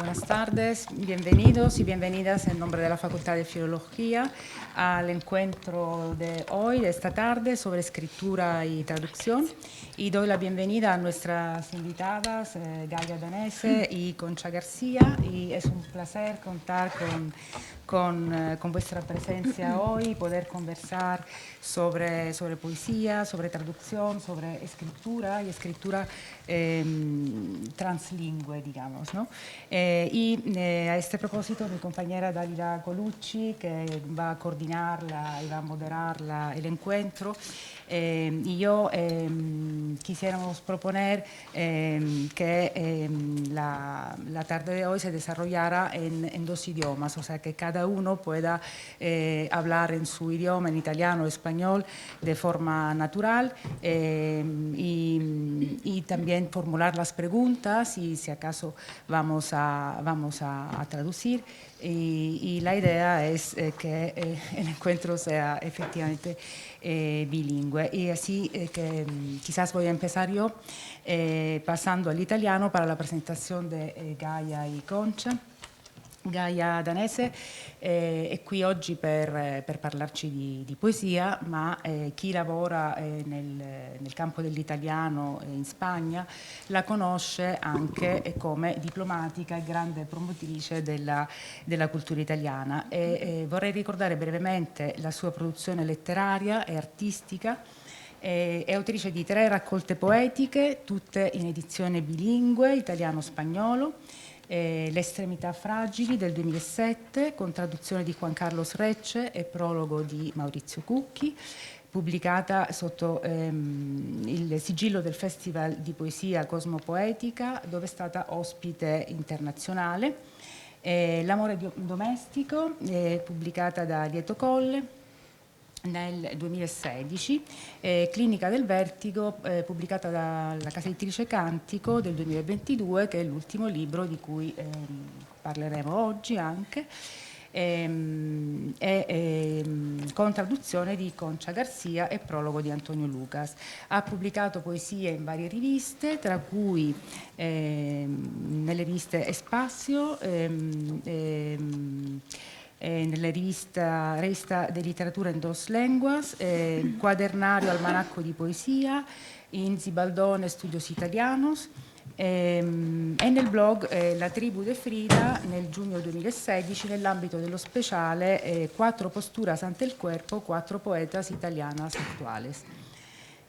Buenas tardes, bienvenidos y bienvenidas en nombre de la Facultad de Filología al encuentro de hoy, de esta tarde, sobre escritura y traducción. Y doy la bienvenida a nuestras invitadas, Gaia Danese y Concha García, y es un placer contar con vuestra presencia hoy, poder conversar sobre poesía, sobre traducción, sobre escritura y escritura translingüe, digamos, ¿no? A este propósito mi compañera Dalila Colucci, que va a coordinarla y va a moderar el encuentro, y yo quisiéramos proponer que la tarde de hoy se desarrollara en dos idiomas, o sea que cada uno pueda hablar en su idioma, en italiano o español, de forma natural, y también formular las preguntas y si acaso vamos a traducir. Y la idea es que el encuentro sea efectivamente bilingüe. Y así que quizás voy a empezar yo pasando all'italiano para la presentazione di Gaia e Concha. Gaia Danese è qui oggi per parlarci di poesia, ma chi lavora nel campo dell'italiano in Spagna la conosce anche come diplomatica e grande promotrice della cultura italiana. Vorrei ricordare brevemente la sua produzione letteraria e artistica. È autrice di 3 raccolte poetiche, tutte in edizione bilingue, italiano-spagnolo. Le estremità fragili del 2007, con traduzione di Juan Carlos Recce e prologo di Maurizio Cucchi, pubblicata sotto il sigillo del Festival di Poesia Cosmopoetica, dove è stata ospite internazionale. L'amore domestico, pubblicata da Lieto Colle nel 2016, Clinica del Vertigo, pubblicata dalla casa editrice Cantico del 2022, che è l'ultimo libro di cui parleremo oggi anche, con traduzione di Concha Garcia e prologo di Antonio Lucas. Ha pubblicato poesie in varie riviste, tra cui nelle riviste Espazio, nella rivista di letteratura in dos lenguas, quadernario almanacco di poesia, in Zibaldone Studios Italianos, e nel blog La Tribu de Frida nel giugno 2016 nell'ambito dello speciale Quattro posturas ante el cuerpo, quattro poetas italianas actuales.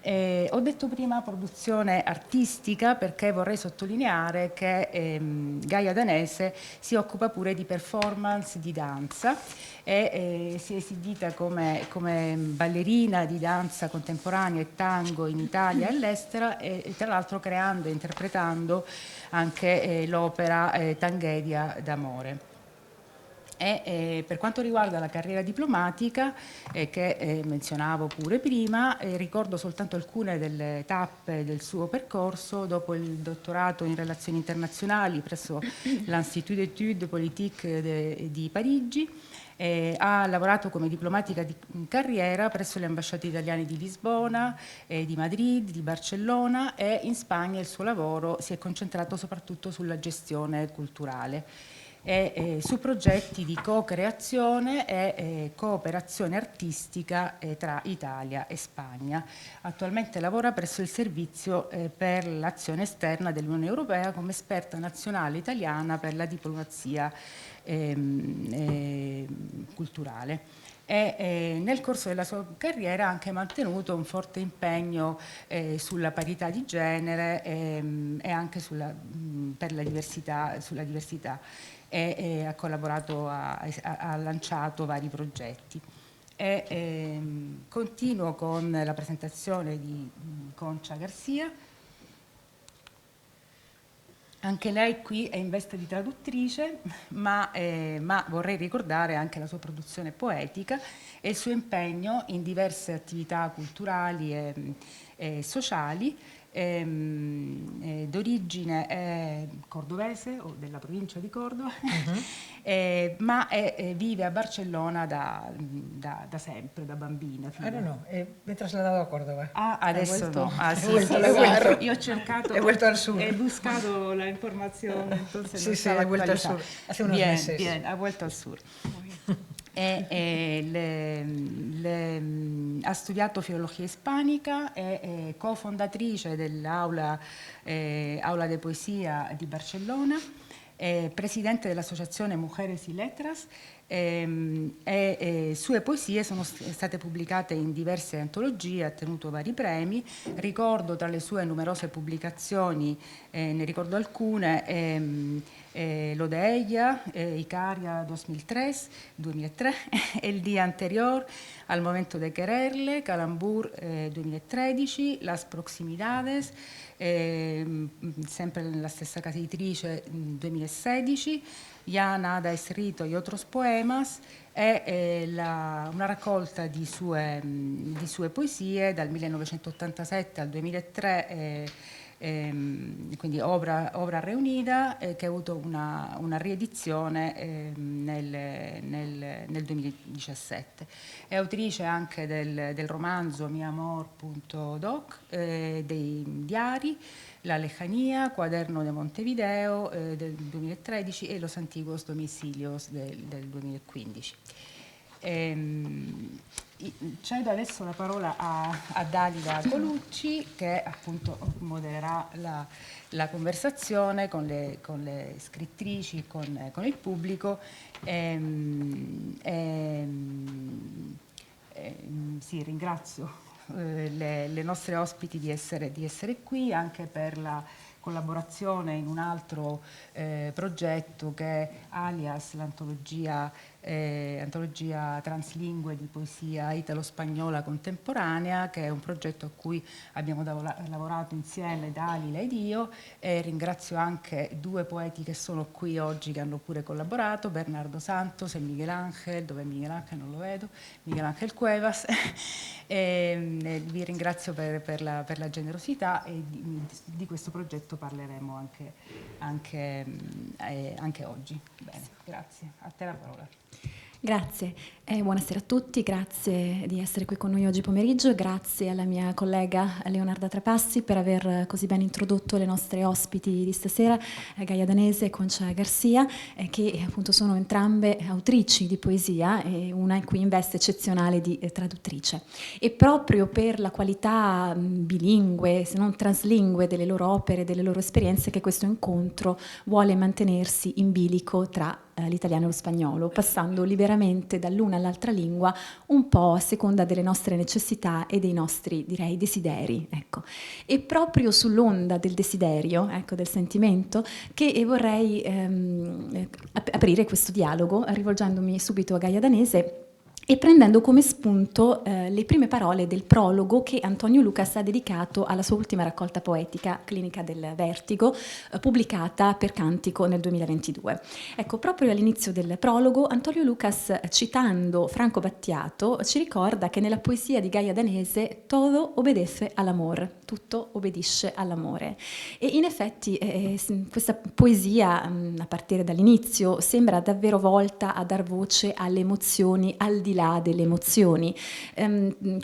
Ho detto prima produzione artistica perché vorrei sottolineare che Gaia Danese si occupa pure di performance di danza e si è esibita come ballerina di danza contemporanea e tango in Italia e all'estero, e tra l'altro creando e interpretando anche l'opera Tanghedia d'amore. Per quanto riguarda la carriera diplomatica, che menzionavo pure prima, ricordo soltanto alcune delle tappe del suo percorso. Dopo il dottorato in relazioni internazionali presso l'Institut d'études politiques di Parigi, ha lavorato come diplomatica di carriera presso le ambasciate italiane di Lisbona, di Madrid, di Barcellona, e in Spagna il suo lavoro si è concentrato soprattutto sulla gestione culturale e su progetti di co-creazione e cooperazione artistica tra Italia e Spagna. Attualmente lavora presso il Servizio per l'azione esterna dell'Unione Europea come esperta nazionale italiana per la diplomazia culturale. Nel corso della sua carriera ha anche mantenuto un forte impegno sulla parità di genere e anche per la diversità, sulla diversità, e ha collaborato, ha lanciato vari progetti. Continuo con la presentazione di Concha Garcia. Anche lei qui è in veste di traduttrice, ma vorrei ricordare anche la sua produzione poetica e il suo impegno in diverse attività culturali e sociali, d'origine cordovese o della provincia di Cordova, ma vive a Barcellona da sempre, da bambina. Ah, no, me he trasladado a Córdoba. Ah, adesso vuelto, no. Ah, he sì, vuelto, sì, he vuelto. Io ho cercato, he vuelto al sur. he buscato la informazione, entonces Sí, no sí, estaba he vuelto al actualizada. sur, hace unos Bien, meses. bien, ha vuelto al sur. Ha studiato filologia ispanica, è cofondatrice dell'Aula Aula de Poesia di Barcellona, è presidente dell'associazione Mujeres y Letras, sue poesie sono state pubblicate in diverse antologie, ha ottenuto vari premi. Ricordo tra le sue numerose pubblicazioni, ne ricordo alcune, Lo de ella, Icaria 2003, El día anterior, Al momento de quererle, Calambur 2013, Las proximidades, sempre nella stessa casa editrice 2016, Ya nada escrito y otros poemas, è una raccolta di sue poesie dal 1987 al 2003, quindi obra reunita, che ha avuto una riedizione nel 2017. È autrice anche del romanzo Mi Amor.doc, dei diari, La Lejanía, Cuaderno de Montevideo del 2013 e Los Antiguos Domicilios del 2015. Cedo adesso la parola a Dalila Colucci, che appunto modererà la conversazione con le scrittrici, con il pubblico. Sì, ringrazio le nostre ospiti di essere qui, anche per la collaborazione in un altro progetto che è Alias, l'antologia translingue di poesia italo-spagnola contemporanea, che è un progetto a cui abbiamo lavorato insieme Dalila ed io, e ringrazio anche due poeti che sono qui oggi che hanno pure collaborato, Bernardo Santos e Miguel Ángel, dove Miguel Ángel non lo vedo, Miguel Ángel Cuevas. Vi ringrazio per la generosità, e di questo progetto parleremo anche oggi. Bene, grazie. A te la parola. Grazie, buonasera a tutti, grazie di essere qui con noi oggi pomeriggio, grazie alla mia collega Leonarda Trapassi per aver così ben introdotto le nostre ospiti di stasera, Gaia Danese e Concha Garcia, che appunto sono entrambe autrici di poesia, e una qui in veste eccezionale di traduttrice. E proprio per la qualità bilingue, se non translingue, delle loro opere, delle loro esperienze, che questo incontro vuole mantenersi in bilico tra l'italiano e lo spagnolo, passando liberamente dall'una all'altra lingua, un po' a seconda delle nostre necessità e dei nostri, direi, desideri. Ecco. E proprio sull'onda del desiderio, ecco, del sentimento, che vorrei aprire questo dialogo, rivolgendomi subito a Gaia Danese e prendendo come spunto le prime parole del prologo che Antonio Lucas ha dedicato alla sua ultima raccolta poetica, Clinica del Vertigo, pubblicata per Cantico nel 2022. Ecco, proprio all'inizio del prologo, Antonio Lucas, citando Franco Battiato, ci ricorda che nella poesia di Gaia Danese todo obedece all'amor, tutto obbedisce all'amore. E in effetti questa poesia, a partire dall'inizio, sembra davvero volta a dar voce alle emozioni al di là delle emozioni.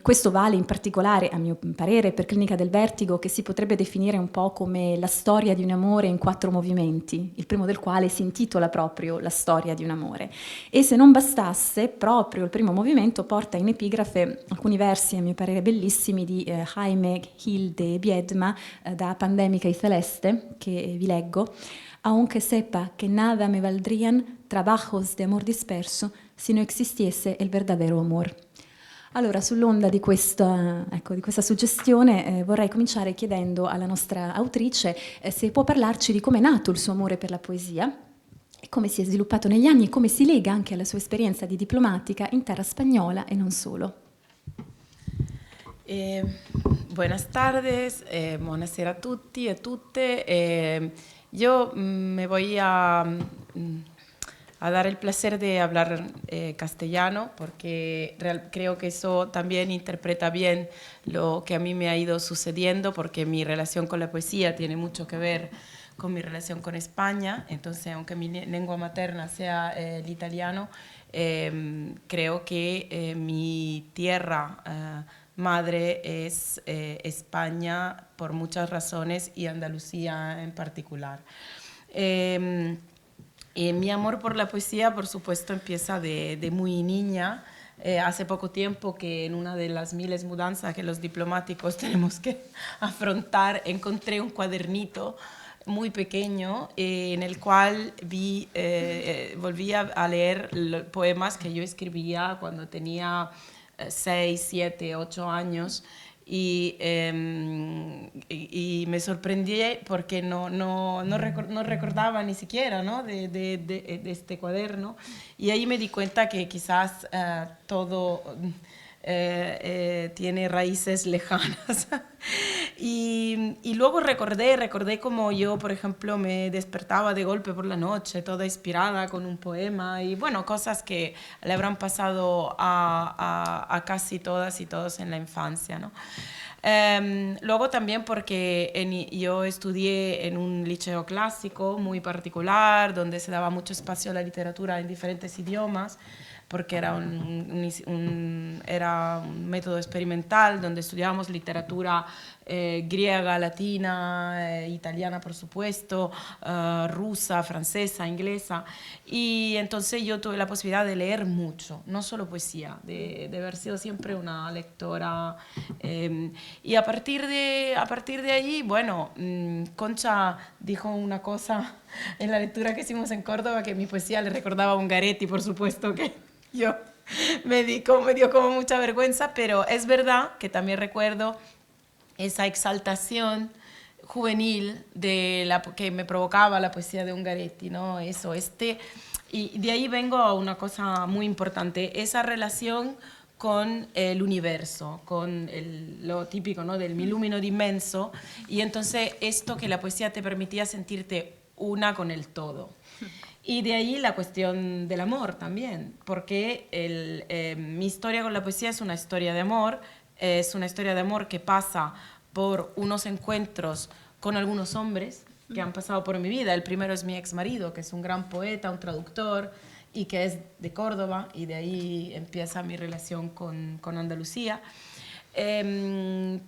Questo vale in particolare, a mio parere, per Clinica del Vertigo, che si potrebbe definire un po' come la storia di un amore in 4 movimenti, il primo del quale si intitola proprio La storia di un amore. E se non bastasse, proprio il primo movimento porta in epigrafe alcuni versi, a mio parere bellissimi, di Jaime Gil de Biedma, da Pandémica y Celeste, che vi leggo. Aunque sepa que nada me valdrían trabajos de amor disperso si no existiese el verdadero amor. Allora, sull'onda di questa suggestione, vorrei cominciare chiedendo alla nostra autrice se può parlarci di come è nato il suo amore per la poesia, e come si è sviluppato negli anni e come si lega anche alla sua esperienza di diplomatica in terra spagnola e non solo. Buenas tardes, buonasera a tutti e tutte. Yo me voy a a dar el placer de hablar castellano, porque creo que eso también interpreta bien lo que a mí me ha ido sucediendo, porque mi relación con la poesía tiene mucho que ver con mi relación con España. Entonces, aunque mi lengua materna sea el italiano, creo que mi tierra madre es España por muchas razones y Andalucía en particular. Mi amor por la poesía, por supuesto, empieza de muy niña. Hace poco tiempo que en una de las miles mudanzas que los diplomáticos tenemos que afrontar, encontré un cuadernito muy pequeño en el cual volví a leer los poemas que yo escribía cuando tenía 6, 7, 8 años y me sorprendí porque no recordaba ni siquiera, ¿no? de este cuaderno, y ahí me di cuenta que quizás todo tiene raíces lejanas. Y luego recordé como yo, por ejemplo, me despertaba de golpe por la noche, toda inspirada con un poema, y bueno, cosas que le habrán pasado a casi todas y todos en la infancia, ¿no? Luego también porque yo estudié en un liceo clásico muy particular, donde se daba mucho espacio a la literatura en diferentes idiomas, porque era un método experimental donde estudiábamos literatura griega, latina, italiana, por supuesto, rusa, francesa, inglesa. Y entonces yo tuve la posibilidad de leer mucho, no solo poesía, de haber sido siempre una lectora. Y a partir de allí, bueno, Concha dijo una cosa en la lectura que hicimos en Córdoba, que mi poesía le recordaba a Ungaretti, por supuesto, que yo me dio como mucha vergüenza, pero es verdad que también recuerdo esa exaltación juvenil que me provocaba la poesía de Ungaretti, ¿no? Y de ahí vengo a una cosa muy importante, esa relación con el universo, con lo típico, ¿no? Del mi lumino d'immenso, y entonces esto que la poesía te permitía sentirte una con el todo. Y de ahí la cuestión del amor también, porque mi historia con la poesía es una historia de amor que pasa por unos encuentros con algunos hombres que han pasado por mi vida. El primero es mi ex marido, que es un gran poeta, un traductor, y que es de Córdoba, y de ahí empieza mi relación con Andalucía.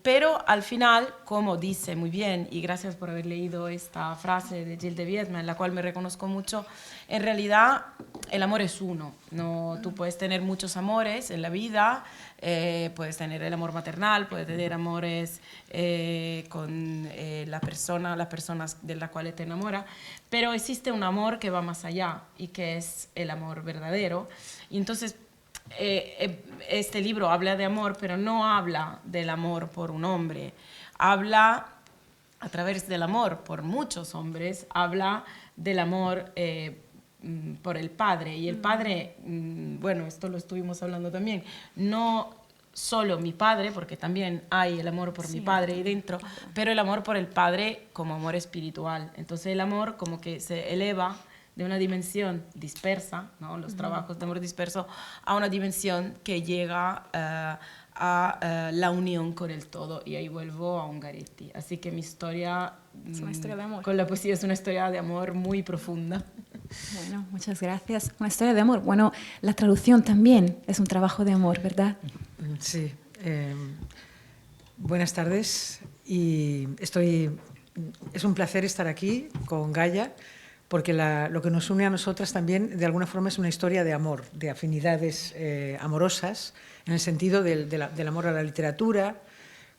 Pero al final, como dice muy bien, y gracias por haber leído esta frase de Gilles de Viedma, en la cual me reconozco mucho, en realidad el amor es uno. No, tú puedes tener muchos amores en la vida, puedes tener el amor maternal, puedes tener amores con las personas de las cuales te enamoras, pero existe un amor que va más allá y que es el amor verdadero. Y entonces este libro habla de amor, pero no habla del amor por un hombre. Habla, a través del amor por muchos hombres, habla del amor por el padre. Y el padre, bueno, esto lo estuvimos hablando también, no solo mi padre, porque también hay el amor por mi padre ahí dentro, pero el amor por el padre como amor espiritual. Entonces el amor como que se eleva de una dimensión dispersa, ¿no? Los trabajos de amor disperso, a una dimensión que llega a la unión con el todo, y ahí vuelvo a Ungaretti. Así que mi historia, es una historia de amor con la poesía es una historia de amor muy profunda. Bueno, muchas gracias. Una historia de amor. Bueno, la traducción también es un trabajo de amor, ¿verdad? Sí. Buenas tardes. Y es un placer estar aquí con Gaia, porque lo que nos une a nosotras también, de alguna forma, es una historia de amor, de afinidades amorosas, en el sentido del amor a la literatura.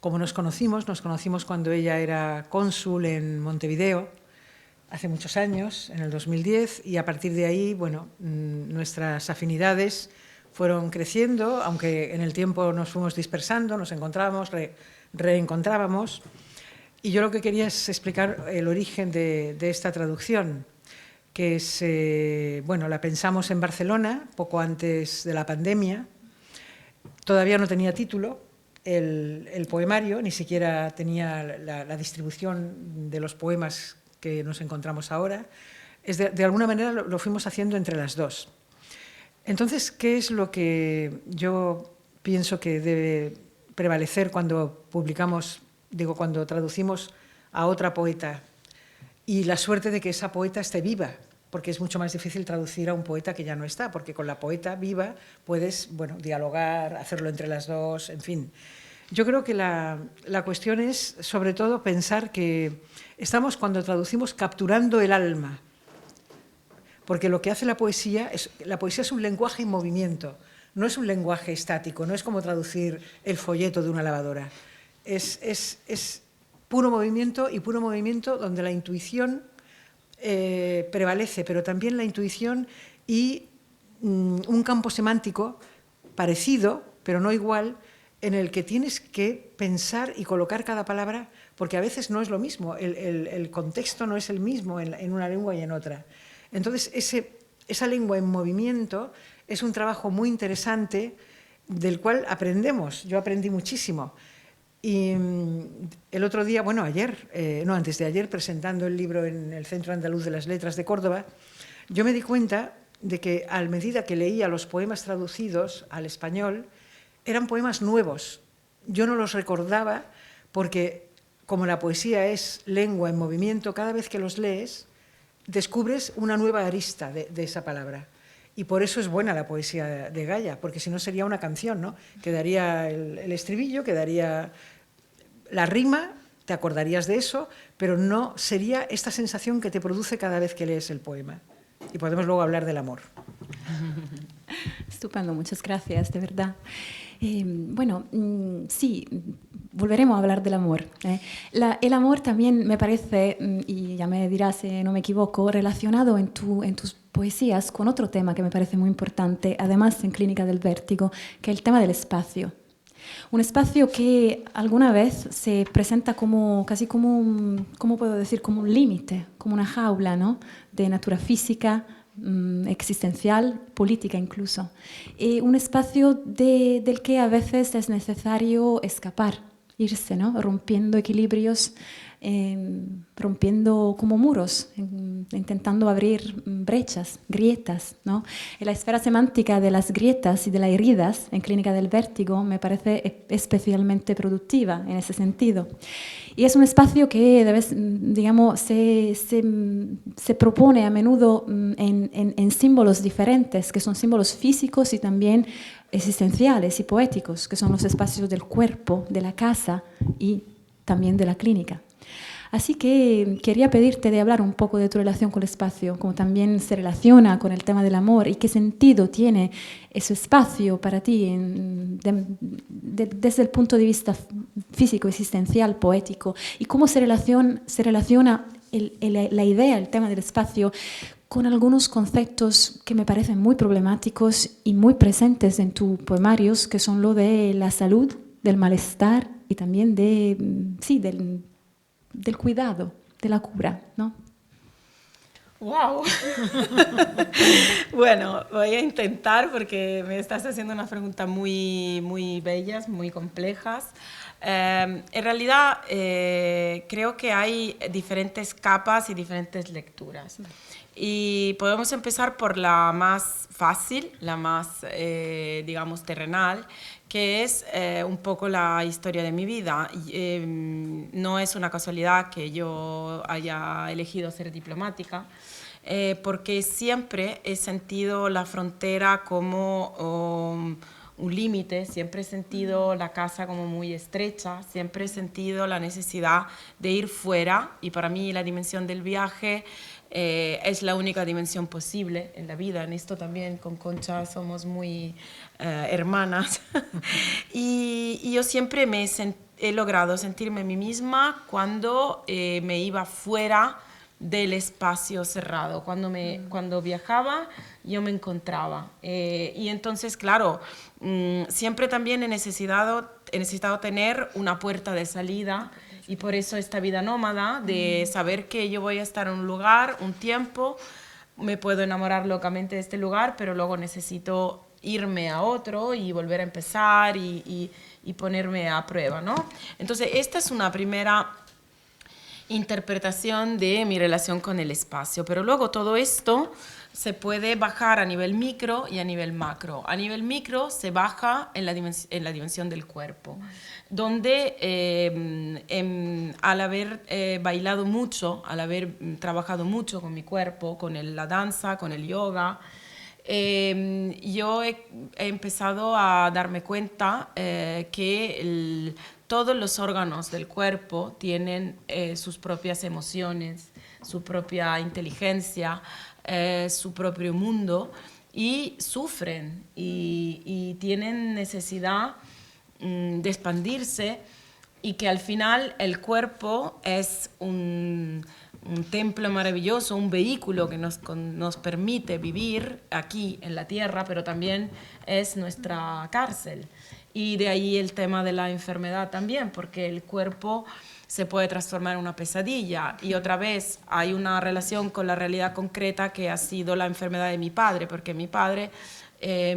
Como nos conocimos cuando ella era cónsul en Montevideo, hace muchos años, en el 2010, y a partir de ahí, bueno, nuestras afinidades fueron creciendo, aunque en el tiempo nos fuimos dispersando, nos encontrábamos, reencontrábamos. Y yo lo que quería es explicar el origen de esta traducción, que es, bueno, la pensamos en Barcelona, poco antes de la pandemia. Todavía no tenía título el poemario, ni siquiera tenía la distribución de los poemas que nos encontramos ahora. De alguna manera lo fuimos haciendo entre las dos. Entonces, ¿qué es lo que yo pienso que debe prevalecer cuando cuando traducimos a otra poeta? Y la suerte de que esa poeta esté viva, porque es mucho más difícil traducir a un poeta que ya no está, porque con la poeta viva puedes, dialogar, hacerlo entre las dos, en fin. Yo creo que la cuestión es, sobre todo, pensar que estamos, cuando traducimos, capturando el alma, porque lo que hace la poesía es un lenguaje en movimiento, no es un lenguaje estático, no es como traducir el folleto de una lavadora. Es puro movimiento, y puro movimiento donde la intuición prevalece, pero también la intuición y un campo semántico parecido, pero no igual, en el que tienes que pensar y colocar cada palabra, porque a veces no es lo mismo, el contexto no es el mismo en una lengua y en otra. Entonces, esa lengua en movimiento es un trabajo muy interesante del cual aprendemos. Yo aprendí muchísimo. Y el otro día, antes de ayer, presentando el libro en el Centro Andaluz de las Letras de Córdoba, yo me di cuenta de que a medida que leía los poemas traducidos al español, eran poemas nuevos. Yo no los recordaba porque, como la poesía es lengua en movimiento, cada vez que los lees descubres una nueva arista de esa palabra. Y por eso es buena la poesía de Gaia, porque si no sería una canción, ¿no? Quedaría el estribillo, quedaría la rima, te acordarías de eso, pero no sería esta sensación que te produce cada vez que lees el poema. Y podemos luego hablar del amor. Estupendo, muchas gracias, de verdad. Sí, volveremos a hablar del amor. El amor también me parece, y ya me dirás si no me equivoco, relacionado en tus poesías con otro tema que me parece muy importante, además en Clínica del Vértigo, que es el tema del espacio. Un espacio que alguna vez se presenta casi como un, ¿cómo puedo decir? Como un límite, como una jaula, ¿no? De natura física, existencial, política incluso. Un espacio del que a veces es necesario escapar, irse, ¿no? Rompiendo equilibrios, rompiendo como muros, intentando abrir brechas, grietas, ¿no? Y la esfera semántica de las grietas y de las heridas en Clínica del Vértigo me parece especialmente productiva en ese sentido. Y es un espacio que se propone a menudo en símbolos diferentes, que son símbolos físicos y también existenciales y poéticos, que son los espacios del cuerpo, de la casa y también de la clínica. Así que quería pedirte de hablar un poco de tu relación con el espacio, cómo también se relaciona con el tema del amor y qué sentido tiene ese espacio para ti desde el punto de vista físico, existencial, poético, y cómo se relaciona la idea, el tema del espacio, con algunos conceptos que me parecen muy problemáticos y muy presentes en tus poemarios, que son lo de la salud, del malestar y también del cuidado, de la cura, ¿no? ¡Wow! Bueno, voy a intentar porque me estás haciendo unas preguntas muy, muy bellas, muy complejas. En realidad, creo que hay diferentes capas y diferentes lecturas. Y podemos empezar por la más fácil, la más, digamos, terrenal, que es un poco la historia de mi vida. No es una casualidad que yo haya elegido ser diplomática, porque siempre he sentido la frontera como un límite, siempre he sentido la casa como muy estrecha, siempre he sentido la necesidad de ir fuera, y para mí la dimensión del viaje es la única dimensión posible en la vida. En esto también con Concha somos muy hermanas. y yo siempre he logrado sentirme a mí misma cuando me iba fuera del espacio cerrado. Cuando viajaba, yo me encontraba. Y entonces, claro, siempre también he necesitado tener una puerta de salida, y por eso esta vida nómada, de saber que yo voy a estar en un lugar, un tiempo, me puedo enamorar locamente de este lugar, pero luego necesito irme a otro y volver a empezar y ponerme a prueba, ¿no? Entonces, esta es una primera interpretación de mi relación con el espacio. Pero luego todo esto se puede bajar a nivel micro y a nivel macro. A nivel micro se baja en la dimensión del cuerpo, donde al haber bailado mucho, al haber trabajado mucho con mi cuerpo, con la danza, con el yoga, yo he empezado a darme cuenta que todos los órganos del cuerpo tienen sus propias emociones, su propia inteligencia, su propio mundo, y sufren y tienen necesidad de expandirse, y que al final el cuerpo es un templo maravilloso, un vehículo que nos permite vivir aquí en la tierra, pero también es nuestra cárcel. Y de ahí el tema de la enfermedad también, porque el cuerpo se puede transformar en una pesadilla. Y otra vez hay una relación con la realidad concreta, que ha sido la enfermedad de mi padre, porque mi padre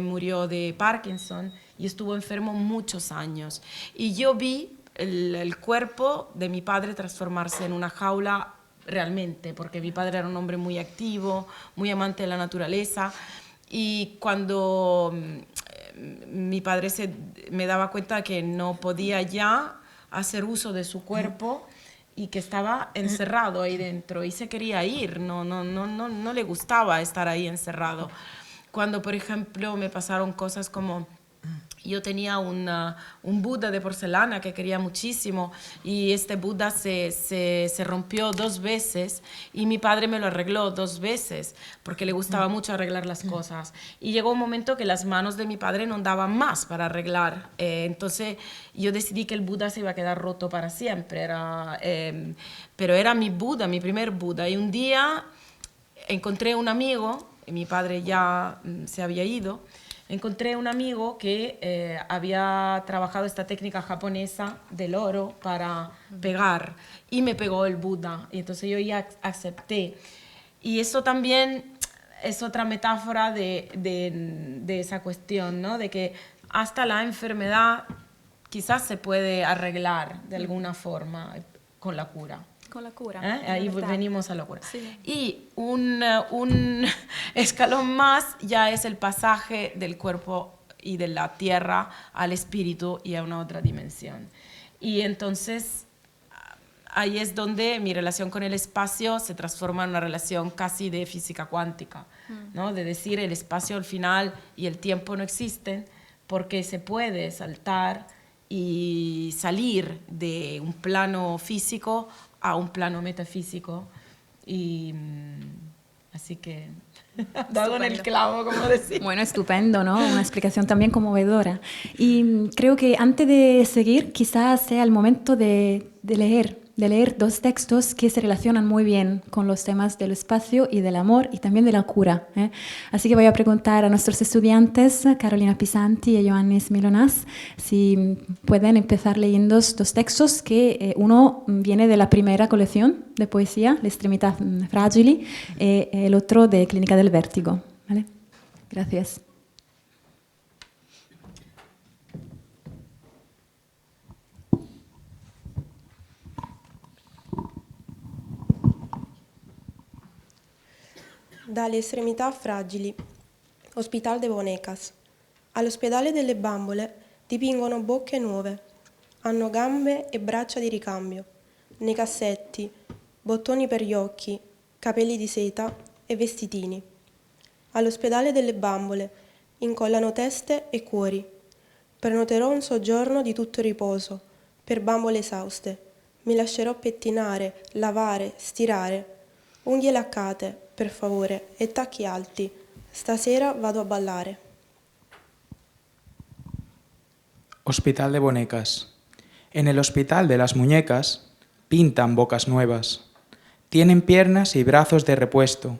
murió de Parkinson y estuvo enfermo muchos años. Y yo vi el cuerpo de mi padre transformarse en una jaula realmente, porque mi padre era un hombre muy activo, muy amante de la naturaleza, y cuando mi padre me daba cuenta que no podía ya hacer uso de su cuerpo y que estaba encerrado ahí dentro y se quería ir, no le gustaba estar ahí encerrado. Cuando, por ejemplo, me pasaron cosas como... Yo tenía un Buda de porcelana que quería muchísimo, y este Buda se rompió 2 veces y mi padre me lo arregló 2 veces porque le gustaba mucho arreglar las cosas. Y llegó un momento que las manos de mi padre no daban más para arreglar. Entonces yo decidí que el Buda se iba a quedar roto para siempre. Pero era mi Buda, mi primer Buda. Y un día encontré un amigo, y mi padre ya se había ido. Encontré un amigo que había trabajado esta técnica japonesa del oro para pegar, y me pegó el Buda, y entonces yo ya acepté. Y eso también es otra metáfora de esa cuestión, ¿no? De que hasta la enfermedad quizás se puede arreglar de alguna forma con la cura. Con la cura. Ahí venimos a la cura. Sí. Y un escalón más ya es el pasaje del cuerpo y de la tierra al espíritu y a una otra dimensión. Y entonces ahí es donde mi relación con el espacio se transforma en una relación casi de física cuántica, ¿no? De decir, el espacio al final y el tiempo no existen, porque se puede saltar y salir de un plano físico a un plano metafísico. Y así que dado en el clavo, como decir. Bueno, estupendo, ¿no? Una explicación también conmovedora. Y creo que antes de seguir, quizás sea el momento de leer 2 textos que se relacionan muy bien con los temas del espacio y del amor y también de la cura. Así que voy a preguntar a nuestros estudiantes, Carolina Pisanti y Ioannis Milonas, si pueden empezar leyendo 2 textos, que uno viene de la primera colección de poesía, Le Estremità Fragili, y el otro de Clínica del Vértigo. ¿Vale? Gracias. Dalle estremità fragili, Hospital de Bonecas. All'ospedale delle bambole dipingono bocche nuove, hanno gambe e braccia di ricambio, nei cassetti, bottoni per gli occhi, capelli di seta e vestitini. All'ospedale delle bambole incollano teste e cuori. Prenoterò un soggiorno di tutto riposo per bambole esauste. Mi lascerò pettinare, lavare, stirare. Unghie laccate, per favore, e tacchi alti. Stasera vado a ballare. Hospital de Bonecas. En el Hospital de las Muñecas pintan bocas nuevas. Tienen piernas y brazos de repuesto,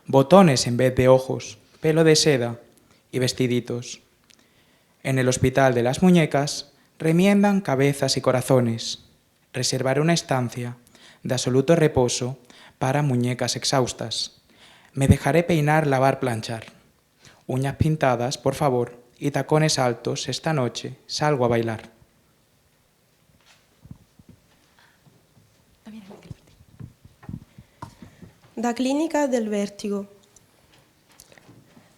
botones en vez de ojos, pelo de seda y vestiditos. En el Hospital de las Muñecas remiendan cabezas y corazones. Reservaré una estancia de absoluto reposo para muñecas exhaustas. Me dejaré peinar, lavar, planchar. Uñas pintadas, por favor, y tacones altos. Esta noche salgo a bailar. Da clinica del vertigo.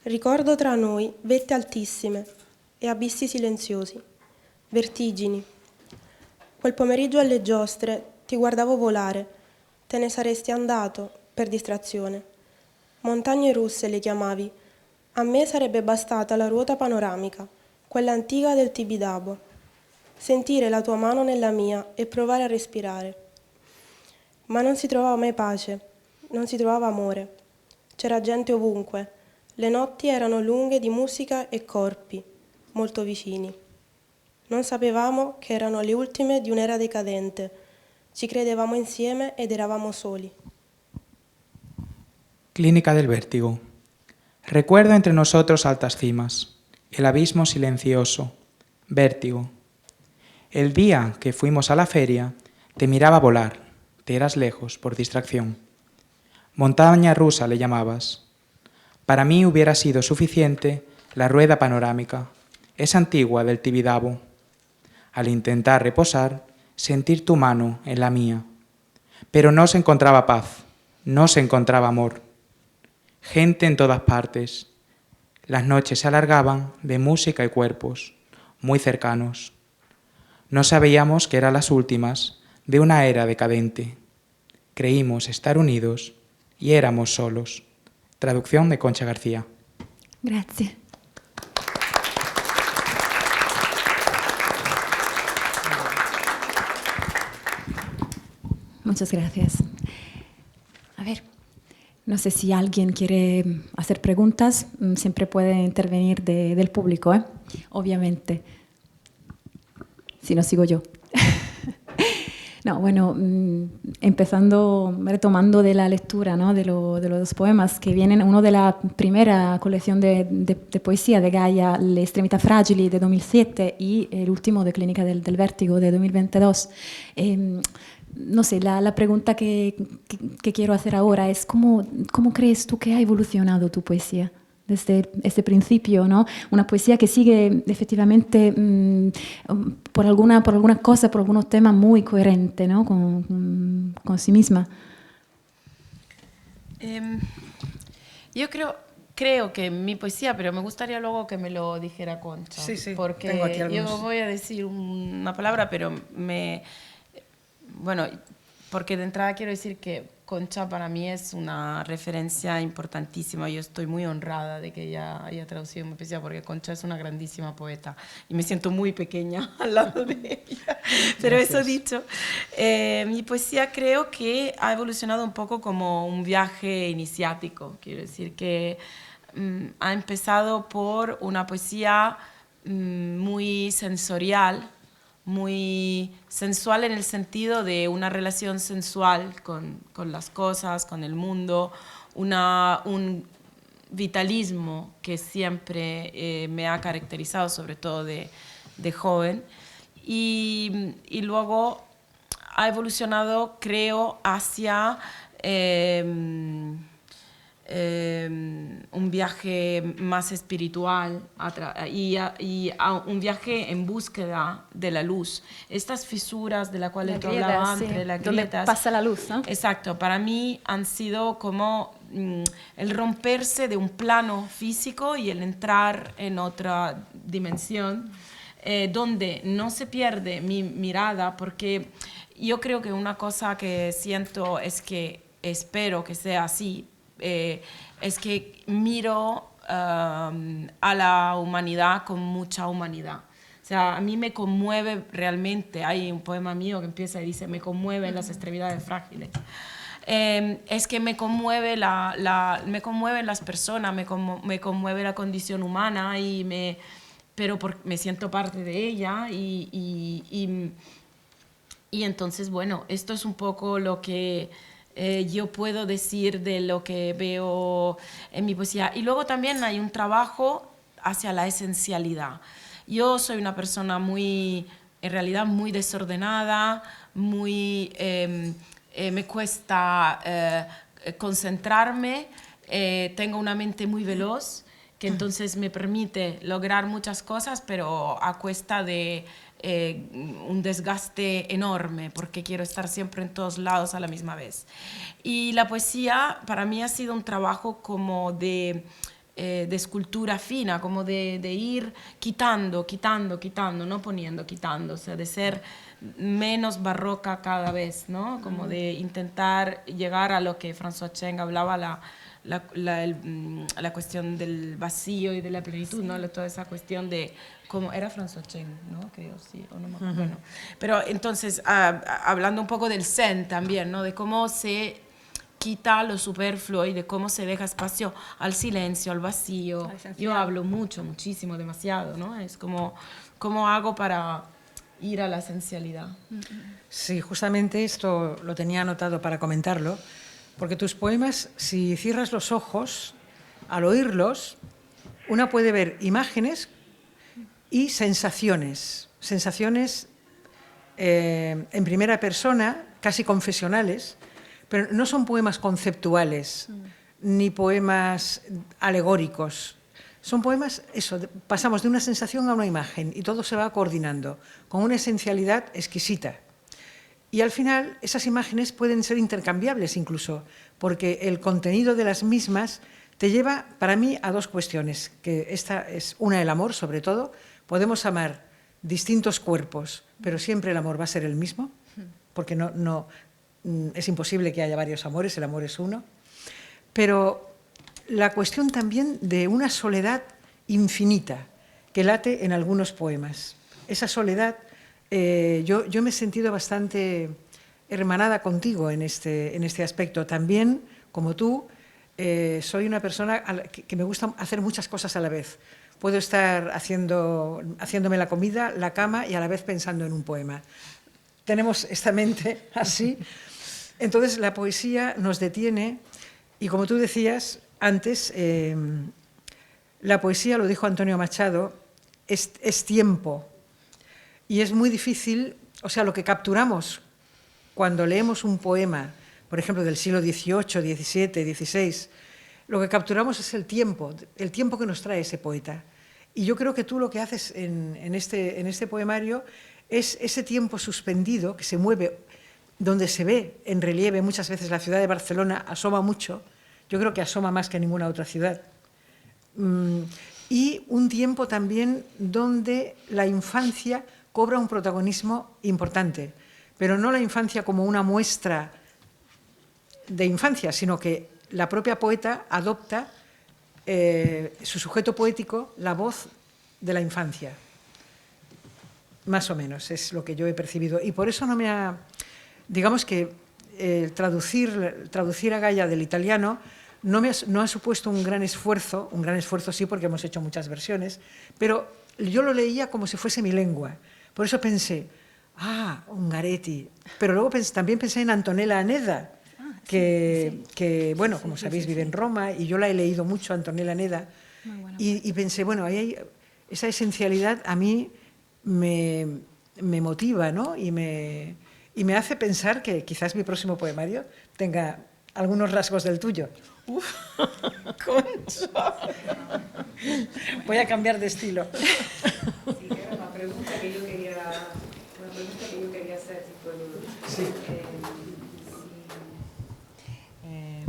Ricordo tra noi vette altissime e abissi silenziosi, vertigini. Quel pomeriggio alle giostre ti guardavo volare, te ne saresti andato per distrazione. Montagne russe le chiamavi. A me sarebbe bastata la ruota panoramica, quella antica del Tibidabo. Sentire la tua mano nella mia e provare a respirare. Ma non si trovava mai pace, non si trovava amore. C'era gente ovunque. Le notti erano lunghe di musica e corpi, molto vicini. Non sapevamo che erano le ultime di un'era decadente. Ci credevamo insieme ed eravamo soli. Clínica del vértigo. Recuerdo entre nosotros altas cimas, el abismo silencioso, vértigo. El día que fuimos a la feria, te miraba volar, te eras lejos por distracción. Montaña rusa le llamabas. Para mí hubiera sido suficiente la rueda panorámica, esa antigua del Tibidabo. Al intentar reposar, sentir tu mano en la mía. Pero no se encontraba paz, no se encontraba amor. Gente en todas partes. Las noches se alargaban de música y cuerpos, muy cercanos. No sabíamos que eran las últimas de una era decadente. Creímos estar unidos y éramos solos. Traducción de Concha García. Grazie. Muchas gracias. A ver, no sé si alguien quiere hacer preguntas, siempre puede intervenir del público, obviamente. Si no, sigo yo. No, bueno, retomando de la lectura, ¿no? de los dos poemas que vienen, uno de la primera colección de poesía de Gaia, Le Extremità Fragili de 2007 y el último de Clínica del Vértigo de 2022. No sé, la pregunta que quiero hacer ahora es ¿cómo crees tú que ha evolucionado tu poesía desde ese principio, ¿no? Una poesía que sigue efectivamente por alguna cosa, por algunos temas muy coherente, ¿no? con sí misma. Yo creo que mi poesía, pero me gustaría luego que me lo dijera Concha. Sí, porque tengo aquí algunos. yo voy a decir una palabra, pero bueno, porque de entrada quiero decir que Concha para mí es una referencia importantísima. Yo estoy muy honrada de que ella haya traducido mi poesía porque Concha es una grandísima poeta y me siento muy pequeña al lado de ella. Pero Gracias. eso dicho, mi poesía creo que ha evolucionado un poco como un viaje iniciático. Quiero decir que ha empezado por una poesía muy sensorial, muy sensual en el sentido de una relación sensual con las cosas, con el mundo, un vitalismo que siempre me ha caracterizado, sobre todo de joven. Y luego ha evolucionado, creo, hacia un viaje más espiritual y un viaje en búsqueda de la luz. Estas fisuras de las cuales tú hablabas, entre las grietas, donde pasa la luz, ¿no? Exacto, para mí han sido como el romperse de un plano físico y el entrar en otra dimensión, donde no se pierde mi mirada, porque yo creo que una cosa que siento es que espero que sea así, es que miro a la humanidad con mucha humanidad. O sea, a mí me conmueve realmente, hay un poema mío que empieza y dice, me conmueven las extremidades frágiles. Es que me conmueven las personas, me conmueve la condición humana, pero me siento parte de ella y entonces, bueno, esto es un poco lo que yo puedo decir de lo que veo en mi poesía. Y luego también hay un trabajo hacia la esencialidad. Yo soy una persona en realidad muy desordenada, me cuesta concentrarme, tengo una mente muy veloz, que entonces me permite lograr muchas cosas, pero a cuesta de un desgaste enorme porque quiero estar siempre en todos lados a la misma vez. Y la poesía para mí ha sido un trabajo como de escultura fina, como de ir quitando, no poniendo, quitando, o sea, de ser menos barroca cada vez, ¿no? Como de intentar llegar a lo que François Cheng hablaba, la cuestión del vacío y de la plenitud, ¿no? Toda esa cuestión de cómo era François Cheng, ¿no? Creo, sí, o no me acuerdo. Bueno, pero entonces, hablando un poco del Zen también, ¿no? De cómo se quita lo superfluo y de cómo se deja espacio al silencio, al vacío. Yo hablo mucho, muchísimo, demasiado, ¿no? Es como, ¿cómo hago para ir a la esencialidad? Sí, justamente esto lo tenía anotado para comentarlo, porque tus poemas, si cierras los ojos, al oírlos, una puede ver imágenes y sensaciones en primera persona, casi confesionales, pero no son poemas conceptuales ni poemas alegóricos. Son poemas, eso, pasamos de una sensación a una imagen y todo se va coordinando con una esencialidad exquisita. Y al final esas imágenes pueden ser intercambiables incluso, porque el contenido de las mismas te lleva, para mí, a dos cuestiones, que esta es una, el amor sobre todo. Podemos amar distintos cuerpos, pero siempre el amor va a ser el mismo, porque es imposible que haya varios amores, el amor es uno. Pero la cuestión también de una soledad infinita que late en algunos poemas. Esa soledad, yo me he sentido bastante hermanada contigo en este aspecto. También, como tú, soy una persona que me gusta hacer muchas cosas a la vez. Puedo estar haciéndome la comida, la cama y a la vez pensando en un poema. Tenemos esta mente así. Entonces la poesía nos detiene y, como tú decías antes, la poesía, lo dijo Antonio Machado, es tiempo. Y es muy difícil, o sea, lo que capturamos cuando leemos un poema, por ejemplo, del siglo XVIII, XVII, XVI, lo que capturamos es el tiempo que nos trae ese poeta. Y yo creo que tú lo que haces en este poemario es ese tiempo suspendido que se mueve, donde se ve en relieve muchas veces la ciudad de Barcelona, asoma mucho, yo creo que asoma más que ninguna otra ciudad. Y un tiempo también donde la infancia cobra un protagonismo importante, pero no la infancia como una muestra de infancia, sino que la propia poeta adopta su sujeto poético, la voz de la infancia. Más o menos, es lo que yo he percibido. Y por eso no me ha... Digamos que traducir a Gaia del italiano no ha supuesto un gran esfuerzo sí, porque hemos hecho muchas versiones, pero yo lo leía como si fuese mi lengua. Por eso pensé, Ungaretti. Pero luego también pensé en Antonella Aneda, que bueno, como sabéis, vive en Roma, y yo la he leído mucho, Antonella Aneda, y pensé, bueno, ahí hay esa esencialidad a mí me motiva, ¿no? Y me hace pensar que quizás mi próximo poemario tenga algunos rasgos del tuyo. Uf, concha. Voy a cambiar de estilo. Sí, era una pregunta que yo quería hacer. Sí.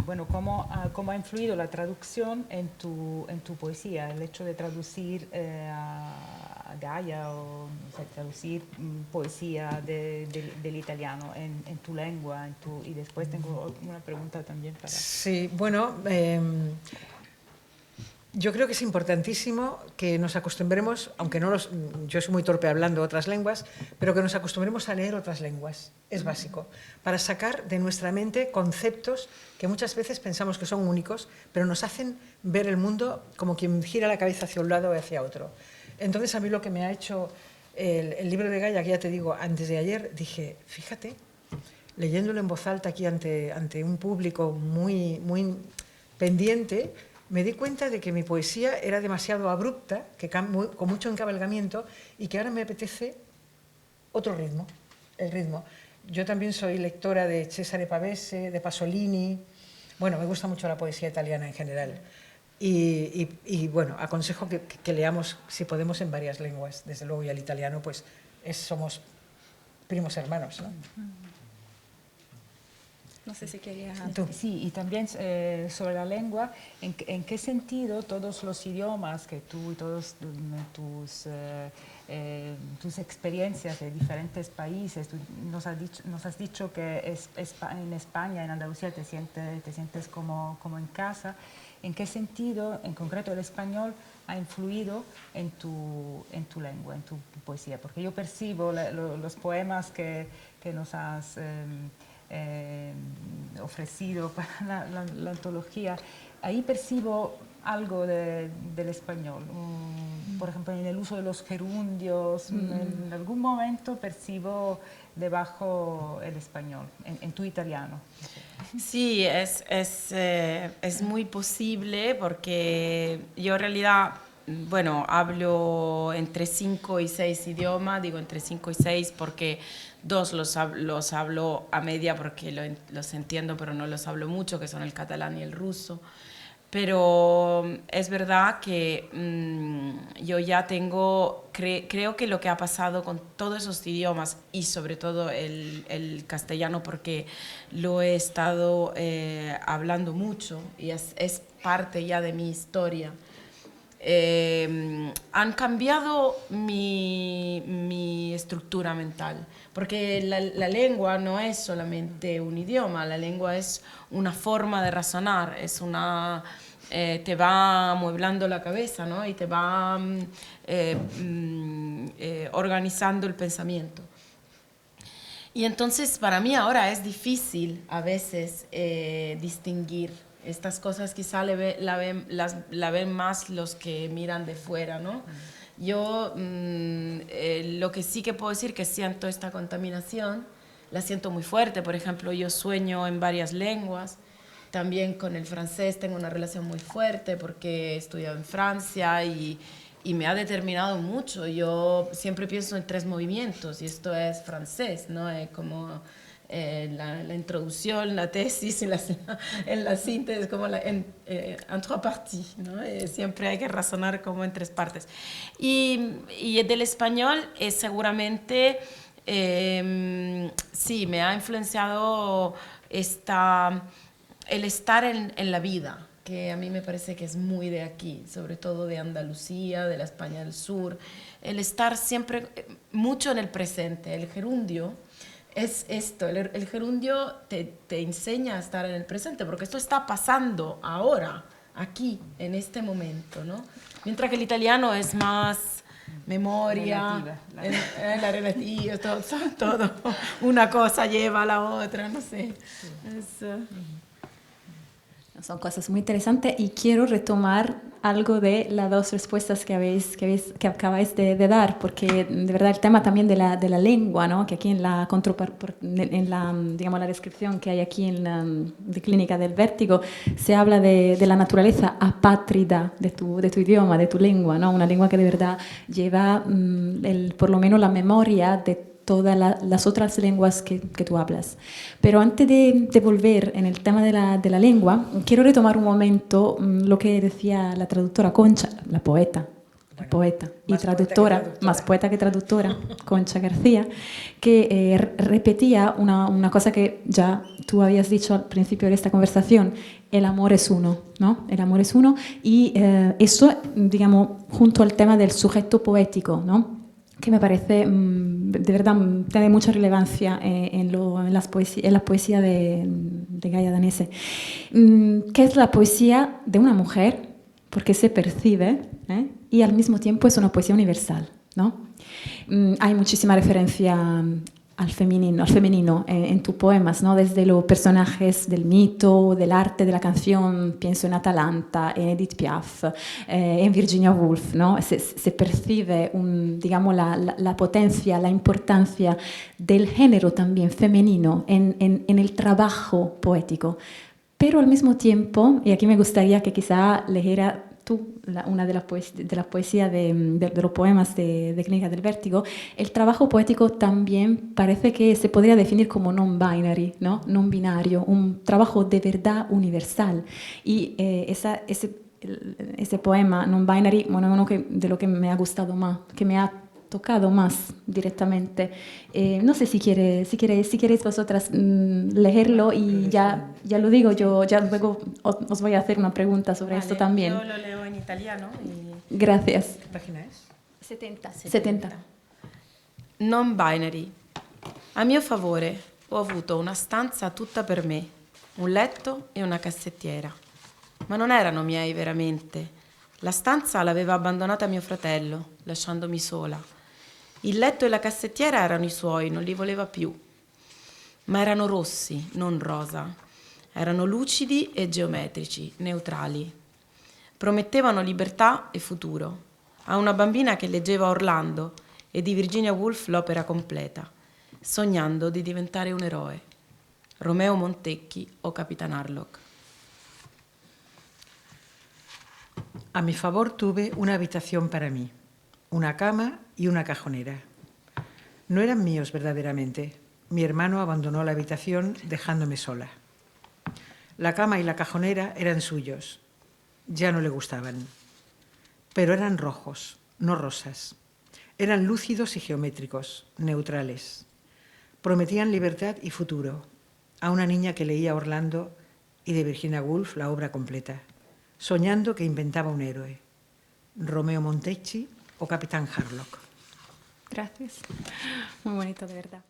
Bueno, ¿cómo ha influido la traducción en tu poesía? El hecho de traducir a Gaia o traducir poesía del italiano en tu lengua. Y después tengo una pregunta también para... Sí, bueno, yo creo que es importantísimo que nos acostumbremos, aunque yo soy muy torpe hablando otras lenguas, pero que nos acostumbremos a leer otras lenguas, es básico, para sacar de nuestra mente conceptos que muchas veces pensamos que son únicos, pero nos hacen ver el mundo como quien gira la cabeza hacia un lado o hacia otro. Entonces, a mí lo que me ha hecho el libro de Gaia, que ya te digo, antes de ayer, dije, fíjate, leyéndolo en voz alta aquí ante un público muy, muy pendiente, me di cuenta de que mi poesía era demasiado abrupta, con mucho encabalgamiento, y que ahora me apetece otro ritmo, el ritmo. Yo también soy lectora de Cesare Pavese, de Pasolini. Bueno, me gusta mucho la poesía italiana en general. Y bueno, aconsejo que leamos, si podemos, en varias lenguas. Desde luego, y al italiano, pues somos primos hermanos, ¿no? No sé si quería... Tú. Sí, y también sobre la lengua, ¿en qué sentido todos los idiomas que tú y todos tus experiencias de diferentes países, tú nos has dicho que en España, en Andalucía, te sientes como en casa? ¿En qué sentido, en concreto, el español ha influido en tu lengua, en tu poesía? Porque yo percibo los poemas que nos has ofrecido para la antología, ahí percibo algo del español. Por ejemplo, en el uso de los gerundios, en algún momento percibo debajo el español, en tu italiano. Sí, es muy posible porque yo en realidad, bueno, hablo entre 5 y 6 idiomas, digo entre 5 y 6 porque 2 los hablo a media porque los entiendo, pero no los hablo mucho, que son el catalán y el ruso. Pero es verdad que yo ya tengo, creo que lo que ha pasado con todos esos idiomas y sobre todo el castellano, porque lo he estado hablando mucho y es parte ya de mi historia, han cambiado mi estructura mental, porque la lengua no es solamente un idioma, la lengua es una forma de razonar, te va amueblando la cabeza, ¿no? Y te va organizando el pensamiento. Y entonces para mí ahora es difícil a veces distinguir estas cosas, quizá la ven más los que miran de fuera, ¿no? Yo lo que sí que puedo decir que siento esta contaminación, la siento muy fuerte. Por ejemplo, yo sueño en varias lenguas, también con el francés tengo una relación muy fuerte porque he estudiado en Francia y me ha determinado mucho. Yo siempre pienso en 3 movimientos y esto es francés, ¿no? Es como la introducción, la tesis y en la síntesis, como en 3 parties, ¿no? Siempre hay que razonar como en 3 partes. Y del español seguramente, sí, me ha influenciado el estar en la vida, que a mí me parece que es muy de aquí, sobre todo de Andalucía, de la España del Sur, el estar siempre mucho en el presente. El gerundio es esto, el gerundio te enseña a estar en el presente, porque esto está pasando ahora, aquí, en este momento, ¿no? Mientras que el italiano es más memoria, la relativa, todo, una cosa lleva a la otra, no sé. Son cosas muy interesantes y quiero retomar algo de las 2 respuestas que acabáis de dar, porque de verdad el tema también de la lengua, ¿no? Que aquí en la digamos, la descripción que hay aquí en la de Clínica del Vértigo se habla de la naturaleza apátrida de tu idioma, de tu lengua, ¿no? Una lengua que de verdad lleva por lo menos la memoria de todas las otras lenguas que tú hablas. Pero antes de volver en el tema de la lengua, quiero retomar un momento lo que decía la traductora Concha, la poeta y traductora, más poeta que traductora, Concha García, que repetía una cosa que ya tú habías dicho al principio de esta conversación: el amor es uno, ¿no? El amor es uno, y eso, digamos, junto al tema del sujeto poético, ¿no? Que me parece, de verdad, tiene mucha relevancia en la poesía de Gaia Danese. ¿Qué es la poesía de una mujer? Porque se percibe, y al mismo tiempo es una poesía universal, ¿no? Hay muchísima referencia al femenino en tus poemas, ¿no? Desde los personajes del mito, del arte, de la canción, pienso en Atalanta, en Edith Piaf, en Virginia Woolf, ¿no? Se percibe, digamos, la potencia, la importancia del género también femenino en el trabajo poético. Pero al mismo tiempo, y aquí me gustaría que quizá leyera tú una de las poesías de los poemas de Clínica del Vértigo, el trabajo poético también parece que se podría definir como non-binary, ¿no? Non binario, un trabajo de verdad universal. Y ese poema non-binary, bueno, es uno de lo que me ha gustado más, que me ha tocado más directamente. No sé si queréis vosotras leerlo y ya lo digo, yo ya luego os voy a hacer una pregunta sobre esto también. Yo lo leo en italiano. Gracias. ¿Qué página es? 70. Non binary. A mio favore ho avuto una stanza tutta per me, un letto e una cassettiera. Ma non erano miei veramente. La stanza l'aveva abbandonata mio fratello, lasciandomi sola. Il letto e la cassettiera erano i suoi, non li voleva più. Ma erano rossi, non rosa. Erano lucidi e geometrici, neutrali. Promettevano libertà e futuro. A una bambina che leggeva Orlando e di Virginia Woolf l'opera completa, sognando di diventare un eroe. Romeo Montecchi o Capitan Harlock. A mi favor tuve una habitación para mí, una cama y una cajonera. No eran míos verdaderamente. Mi hermano abandonó la habitación dejándome sola. La cama y la cajonera eran suyos. Ya no le gustaban. Pero eran rojos, no rosas. Eran lúcidos y geométricos, neutrales. Prometían libertad y futuro a una niña que leía Orlando y de Virginia Woolf la obra completa, soñando que inventaba un héroe. Romeo Montecchi o Capitán Harlock. Gracias. Muy bonito, de verdad.